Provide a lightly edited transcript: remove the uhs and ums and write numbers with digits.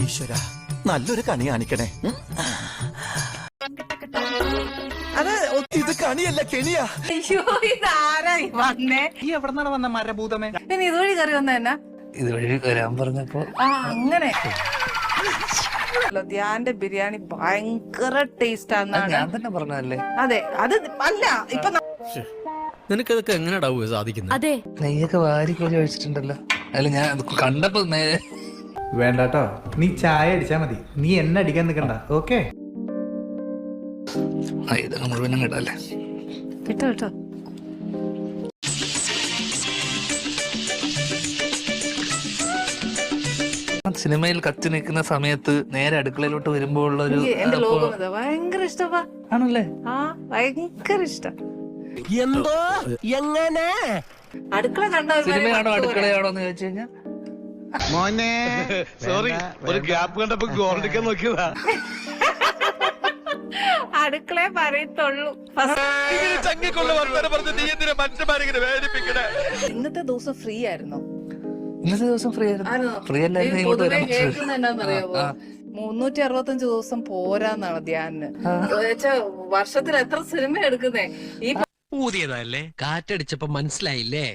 ഈശ്വര നല്ലൊരു കണി കാണിക്കണേ. അത് ഇത് കണിയല്ല കെണിയാ. അയ്യോ ഇതാരായി വന്നേ? ഈ എവിടെന്നാണ് വന്ന മരഭൂതമേ? പിന്നെ ഇതുവഴി കയറി വന്ന ഇതുവഴി വരാൻ പറഞ്ഞപ്പോ അങ്ങനെ ധ്യാന്റെ ബിരിയാണി ഭയങ്കര ടേസ്റ്റ് ആണെന്നാണ് ഞാൻ തന്നെ പറഞ്ഞല്ലേ. അതെ അത് അല്ല ഇപ്പൊ നിനക്കതൊക്കെ എങ്ങനെയാ സാധിക്കുന്നത്? അതെ നെയ്യൊക്കെ വാരിക്കോലി ഒഴിച്ചിട്ടുണ്ടല്ലോ. അല്ല ഞാൻ അത് കണ്ടപ്പോ വേണ്ടാട്ടോ, നീ ചായ അടിച്ചാ മതി, നീ എന്നെ അടിക്കാൻ നിക്കണ്ട. ഓക്കെ ഇതൊക്കെ മുഴുവനും കിട്ടല്ലേ. കിട്ടോ കേട്ടോ. സിനിമയിൽ കത്തി നിൽക്കുന്ന സമയത്ത് നേരെ അടുക്കളയിലോട്ട് വരുമ്പോ ഉള്ള ഒരു എന്റെ ലോകം ഇത് ഭയങ്കര ഇഷ്ടപ്പാ. ആണല്ലേ. ആ ഭയങ്കര ഇഷ്ടം. എന്തോ എങ്ങനെ അടുക്കള കണ്ട സിനിമയാണോ അടുക്കളയാണോ എന്ന് ചോദിച്ചു കഴിഞ്ഞാൽ മോനെ സോറി, ഒരു ഗ്യാപ്പ് കണ്ടപ്പോ ഗോൾഡിക്കാൻ നോക്കിയതാ. അടുക്കളയെ പറയത്തുള്ളൂ. ഇന്നത്തെ ദിവസം ഫ്രീ ആയിരുന്നോ? ഇന്നത്തെ ദിവസം ഫ്രീ ആയിരുന്നു. ഫ്രീ അല്ലായിരുന്നു ഇങ്ങോട്ട് വരാൻ പറ്റില്ല. എന്നാന്നറിയാമോ, 365 ദിവസം പോരാന്നാണ് ധ്യാനിന്. വർഷത്തിൽ എത്ര സിനിമ എടുക്കുന്നേ? ഈ ഊതിയതല്ലേ, കാറ്റടിച്ചപ്പോ മനസ്സിലായില്ലേ?